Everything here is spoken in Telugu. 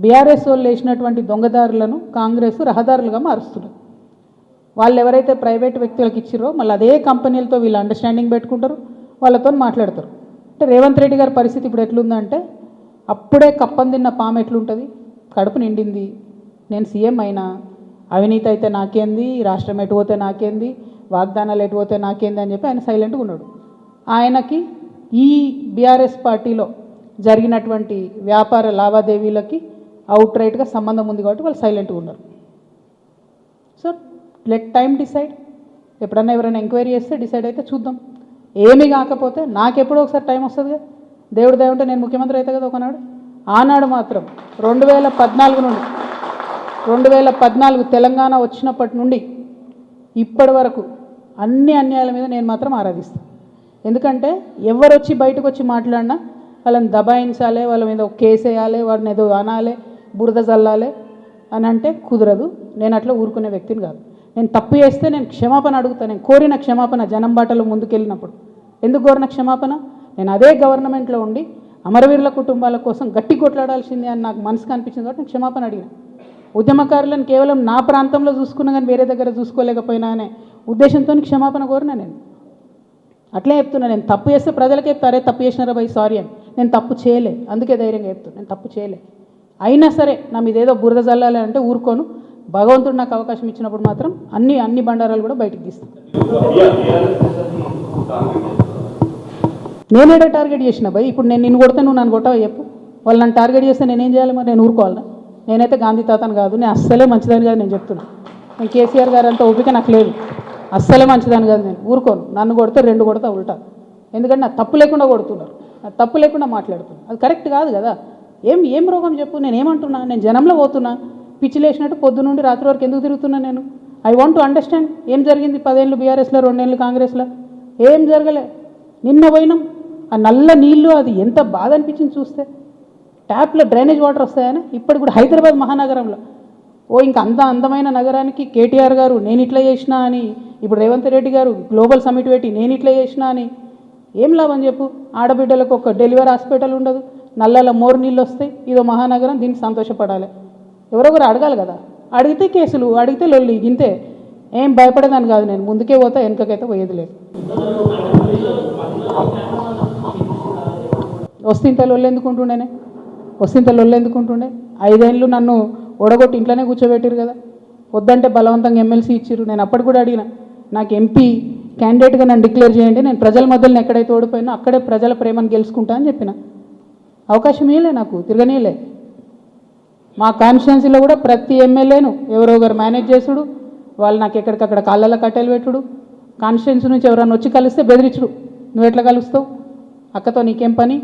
బీఆర్ఎస్ వాళ్ళు వేసినటువంటి దొంగదారులను కాంగ్రెస్ రహదారులుగా మారుస్తున్నారు. వాళ్ళు ఎవరైతే ప్రైవేట్ వ్యక్తులకు ఇచ్చిరో మళ్ళీ అదే కంపెనీలతో వీళ్ళు అండర్స్టాండింగ్ పెట్టుకుంటారు, వాళ్ళతో మాట్లాడతారు. అంటే రేవంత్ రెడ్డి గారి పరిస్థితి ఇప్పుడు ఎట్లుందంటే అప్పుడే కప్పం తిన్న పాము ఎట్లుంటుంది, కడుపు నిండింది, నేను సీఎం అయినా, అవినీతి అయితే నాకేంది, రాష్ట్రం ఎటు పోతే నాకేంది, వాగ్దానాలు ఎటు పోతే నాకేంది అని చెప్పి ఆయన సైలెంట్గా ఉన్నాడు. ఆయనకి ఈ బీఆర్ఎస్ పార్టీలో జరిగినటువంటి వ్యాపార లావాదేవీలకి అవుట్ రైట్గా సంబంధం ఉంది కాబట్టి వాళ్ళు సైలెంట్గా ఉన్నారు. So let time decide. ఎప్పుడన్నా ఎవరైనా ఎంక్వైరీ చేస్తే డిసైడ్ అయితే చూద్దాం. ఏమీ కాకపోతే నాకెప్పుడో ఒకసారి టైం వస్తుంది కదా, దేవుడు దయ ఉంటే నేను ముఖ్యమంత్రి అయితే కదా ఒకనాడు. ఆనాడు మాత్రం 2014 నుండి 2014 తెలంగాణ వచ్చినప్పటి నుండి ఇప్పటి వరకు అన్ని అన్యాయాల మీద నేను మాత్రం ఆరాధిస్తాను. ఎందుకంటే ఎవరు వచ్చి బయటకు వచ్చి మాట్లాడినా వాళ్ళని దబాయించాలి, వాళ్ళ మీద ఒక కేసు వేయాలి, వాడిని ఏదో అనాలి, బురద జల్లాలి అని అంటే కుదరదు. నేను అట్లా ఊరుకునే వ్యక్తిని కాదు. నేను తప్పు చేస్తే నేను క్షమాపణ అడుగుతాను. నేను కోరిన క్షమాపణ జనం బాటలో ముందుకెళ్ళినప్పుడు ఎందుకు కోరిన క్షమాపణ, నేను అదే గవర్నమెంట్లో ఉండి అమరవీరుల కుటుంబాల కోసం గట్టి కొట్లాడాల్సిందే అని నాకు మనసుకు అనిపించింది కాబట్టి నేను క్షమాపణ అడిగిన. ఉద్యమకారులను కేవలం నా ప్రాంతంలో చూసుకున్నా కానీ వేరే దగ్గర చూసుకోలేకపోయినా అనే ఉద్దేశంతో క్షమాపణ కోరినా. నేను అట్లే చెప్తున్నా, నేను తప్పు చేస్తే ప్రజలకి చెప్తారే తప్పు చేసినారా బై సారీ అని. నేను తప్పు చేయలే, అందుకే ధైర్యంగా చెప్తాను నేను తప్పు చేయలే. అయినా సరే నా మీద ఏదో బురద జల్లాలి అంటే ఊరుకోను. భగవంతుడు నాకు అవకాశం ఇచ్చినప్పుడు మాత్రం అన్ని బండారాలు కూడా బయటకు తీస్తాను. నేనేడా టార్గెట్ చేసిన భయ్, ఇప్పుడు నేను నిన్ను కొడితే నువ్వు నన్ను కొట్టావు చెప్పు. వాళ్ళు నన్ను టార్గెట్ చేస్తే నేనేం చేయాలి మరి, నేను ఊరుకోవాలా? నేనైతే గాంధీ తాతను కాదు, నేను అస్సలే మంచిదని కాదు నేను చెప్తున్నా. నేను కేసీఆర్ గారు అంతా ఓపిక నాకు లేదు, అస్సలే మంచిదని కాదు, నేను ఊరుకోను. నన్ను కొడితే 2 కొడతా ఉల్టా. ఎందుకంటే నా తప్పు లేకుండా కొడుతున్నారు, నా తప్పు లేకుండా మాట్లాడుతున్నారు, అది కరెక్ట్ కాదు కదా. ఏం రోగం చెప్పు, నేను ఏమంటున్నా, నేను జనంలో పోతున్నా, పిచ్చి లేచినట్టు పొద్దు నుండి రాత్రి వరకు ఎందుకు తిరుగుతున్నా నేను? ఐ వాంట్ టు అండర్స్టాండ్ ఏం జరిగింది. 10 ఏళ్ళు బీఆర్ఎస్లో, 2 ఏళ్ళు కాంగ్రెస్లో ఏం జరగలే. నిన్న పోయినాం, ఆ నల్ల నీళ్ళు అది ఎంత బాధ అనిపించింది చూస్తే. ట్యాప్లో డ్రైనేజ్ వాటర్ వస్తాయని ఇప్పటికి కూడా హైదరాబాద్ మహానగరంలో ఇంకా అంత అందమైన నగరానికి కేటీఆర్ గారు నేను ఇట్లా చేసినా అని, ఇప్పుడు రేవంత్ రెడ్డి గారు గ్లోబల్ సమిట్ పెట్టి నేను ఇట్లా చేసినా అని ఏం లాభం చెప్పు. ఆడబిడ్డలకు ఒక డెలివరీ హాస్పిటల్ ఉండదు, నల్లల మోరు నీళ్ళు వస్తాయి, ఇదో మహానగరం, దీనికి సంతోషపడాలి. ఎవరొకరు అడగాలి కదా, అడిగితే కేసులు, అడిగితే లొల్లి, ఇంతే. ఏం భయపడేదాన్ని కాదు నేను, ముందుకే పోతా, వెనుకకైతే పోయేది లేదు. వస్తుంత లొల్లు ఎందుకుంటుండేనే, వస్తుంత లొల్లు ఎందుకుంటుండే? 5 ఏళ్ళు నన్ను ఓడగొట్టి ఇంట్లోనే కూర్చోబెట్టారు కదా, వద్దంటే బలవంతంగా ఎమ్మెల్సీ ఇచ్చారు. నేను అప్పటి కూడా అడిగిన, నాకు ఎంపీ క్యాండిడేట్గా నన్ను డిక్లేర్ చేయండి, నేను ప్రజల మధ్యలో ఎక్కడైతే ఓడిపోయినా అక్కడే ప్రజల ప్రేమను గెలుచుకుంటా అని చెప్పిన. అవకాశం ఇవ్వలే, నాకు తిరగనీయలే. మా కాన్స్టిట్యున్సీలో కూడా ప్రతి ఎమ్మెల్యేను ఎవరో ఒకరు మేనేజ్ చేసుడు, వాళ్ళు నాకు ఎక్కడికక్కడ కాళ్ళలో కట్టెలు పెట్టుడు, కాన్స్టిట్యున్సీ నుంచి ఎవరన్నా వచ్చి కలిస్తే బెదిరించుడు, నువ్వు ఎట్లా కలుస్తావు, అక్కతో నీకేం పని,